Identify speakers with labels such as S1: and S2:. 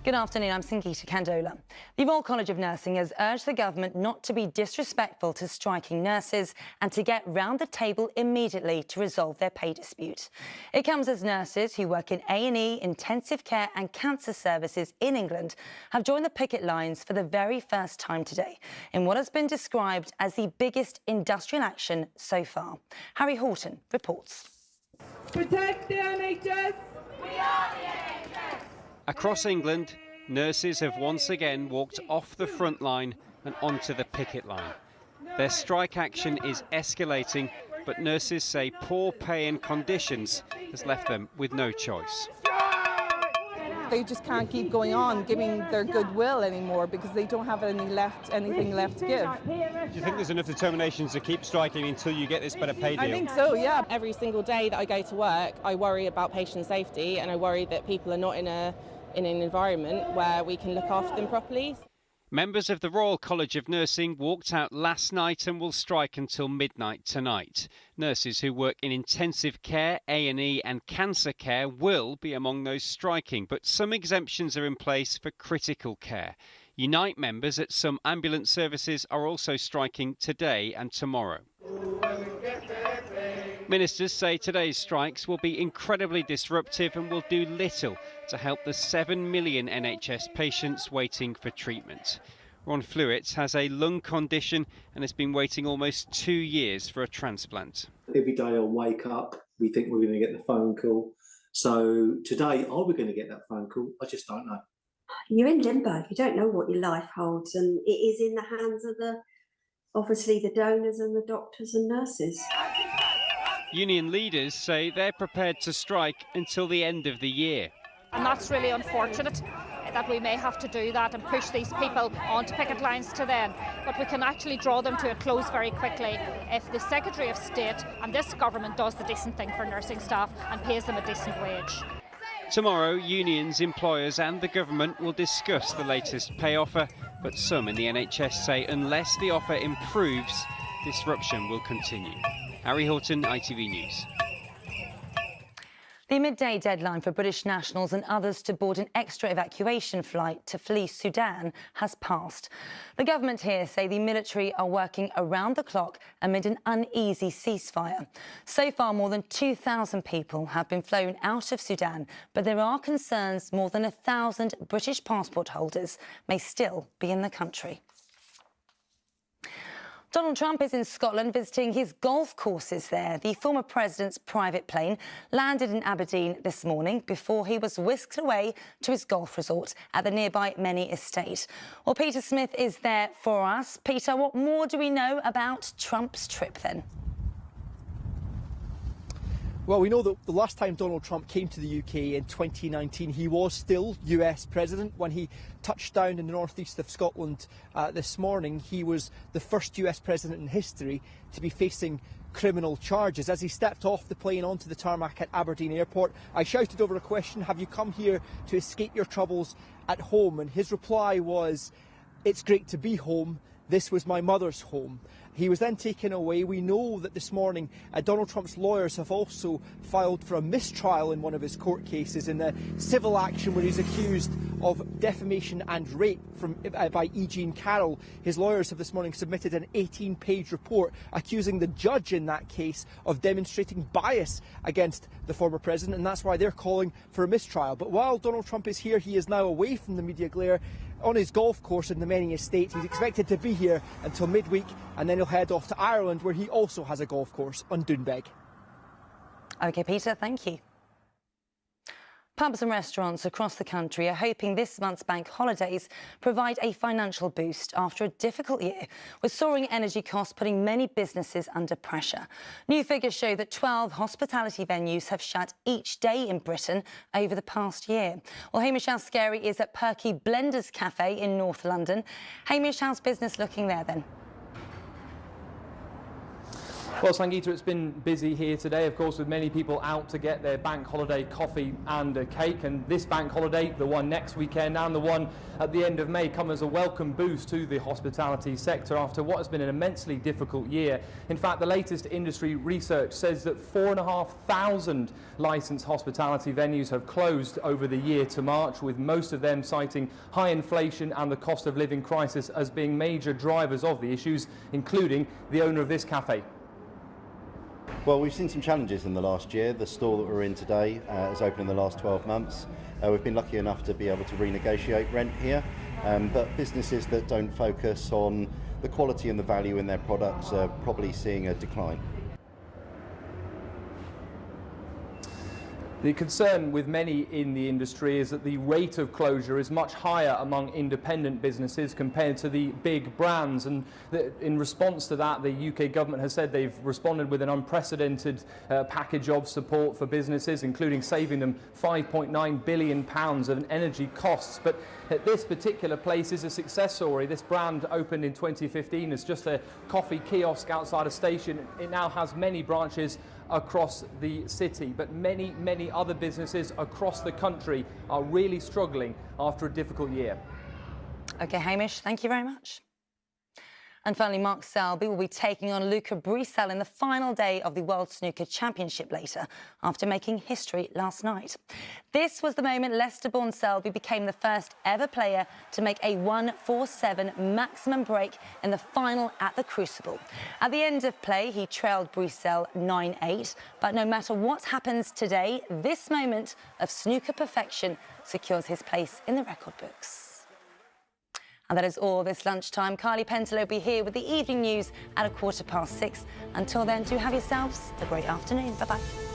S1: Good afternoon, I'm Sangeeta, Kandola. The Royal College of Nursing has urged the government not to be disrespectful to striking nurses and to get round the table immediately to resolve their pay dispute. It comes as nurses who work in A&E, intensive care and cancer services in England have joined the picket lines for the very first time today in what has been described as the biggest industrial action so far. Harry Horton reports.
S2: Protect the NHS!
S3: We are the NHS!
S4: Across England, nurses have once again walked off the front line and onto the picket line. Their strike action is escalating, but nurses say poor pay and conditions has left them with no choice.
S2: They just can't keep going on giving their goodwill anymore because they don't have anything left to give.
S5: Do you think there's enough determination to keep striking until you get this better pay deal?
S2: I think so, yeah. Every single day that I go to work, I worry about patient safety and I worry that people are not in an environment where we can look after them properly.
S4: Members of the Royal College of Nursing walked out last night and will strike until midnight tonight. Nurses who work in intensive care, A&E and cancer care will be among those striking, but some exemptions are in place for critical care. Unite members at some ambulance services are also striking today and tomorrow. Ministers say today's strikes will be incredibly disruptive and will do little to help the 7 million NHS patients waiting for treatment. Ron Flewitz has a lung condition and has been waiting almost 2 years for a transplant.
S6: Every day I wake up, we think we're going to get the phone call. So today, are we going to get that phone call? I just don't know.
S7: You're in limbo. You don't know what your life holds, and it is in the hands of obviously the donors and the doctors and nurses.
S4: Union leaders say they're prepared to strike until the end of the year.
S3: And that's really unfortunate that we may have to do that and push these people onto picket lines to then. But we can actually draw them to a close very quickly if the Secretary of State and this government does the decent thing for nursing staff and pays them a decent wage.
S4: Tomorrow, unions, employers and the government will discuss the latest pay offer, but some in the NHS say unless the offer improves, disruption will continue. Harry Horton, ITV News.
S1: The midday deadline for British nationals and others to board an extra evacuation flight to flee Sudan has passed. The government here say the military are working around the clock amid an uneasy ceasefire. So far, more than 2,000 people have been flown out of Sudan, but there are concerns more than 1,000 British passport holders may still be in the country. Donald Trump is in Scotland visiting his golf courses there. The former president's private plane landed in Aberdeen this morning before he was whisked away to his golf resort at the nearby Menny estate. Well, Peter Smith is there for us. Peter, what more do we know about Trump's trip then?
S8: Well, we know that the last time Donald Trump came to the UK in 2019, he was still US president. When he touched down in the northeast of Scotland this morning, he was the first US president in history to be facing criminal charges. As he stepped off the plane onto the tarmac at Aberdeen Airport, I shouted over a question, "Have you come here to escape your troubles at home?" And his reply was, "It's great to be home. This was my mother's home." He was then taken away. We know that this morning Donald Trump's lawyers have also filed for a mistrial in one of his court cases in the civil action where he's accused of defamation and rape by E. Jean Carroll. His lawyers have this morning submitted an 18-page report accusing the judge in that case of demonstrating bias against the former president, and that's why they're calling for a mistrial. But while Donald Trump is here, he is now away from the media glare on his golf course in the Menny estate. He's expected to be here until midweek, and then he'll head off to Ireland, where he also has a golf course on Doonbeg.
S1: OK, Peter, thank you. Pubs and restaurants across the country are hoping this month's bank holidays provide a financial boost after a difficult year, with soaring energy costs putting many businesses under pressure. New figures show that 12 hospitality venues have shut each day in Britain over the past year. Well, Hamish Al-Scary is at Perky Blenders Cafe in North London. Hamish, how's business looking there then?
S9: Well, Sangeeta, it's been busy here today, of course, with many people out to get their bank holiday coffee and a cake. And this bank holiday, the one next weekend and the one at the end of May, come as a welcome boost to the hospitality sector after what has been an immensely difficult year. In fact, the latest industry research says that 4,500 licensed hospitality venues have closed over the year to March, with most of them citing high inflation and the cost of living crisis as being major drivers of the issues, including the owner of this cafe.
S10: Well, we've seen some challenges in the last year. The store that we're in today has opened in the last 12 months. We've been lucky enough to be able to renegotiate rent here, but businesses that don't focus on the quality and the value in their products are probably seeing a decline.
S9: The concern with many in the industry is that the rate of closure is much higher among independent businesses compared to the big brands, and in response to that, the UK government has said they've responded with an unprecedented package of support for businesses, including saving them £5.9 billion of energy costs. But this particular place is a success story. This brand opened in 2015 as just a coffee kiosk outside a station. It now has many branches across the city, but many other businesses across the country are really struggling after a difficult year.
S1: OK, Hamish, thank you very much. And finally, Mark Selby will be taking on Luca Brecel in the final day of the World Snooker Championship later, after making history last night. This was the moment Leicester-born Selby became the first ever player to make a 1-4-7 maximum break in the final at the Crucible. At the end of play, he trailed Brecel 9-8, but no matter what happens today, this moment of snooker perfection secures his place in the record books. And that is all this lunchtime. Carly Pentelow will be here with the evening news at 6:15. Until then, do have yourselves a great afternoon. Bye-bye.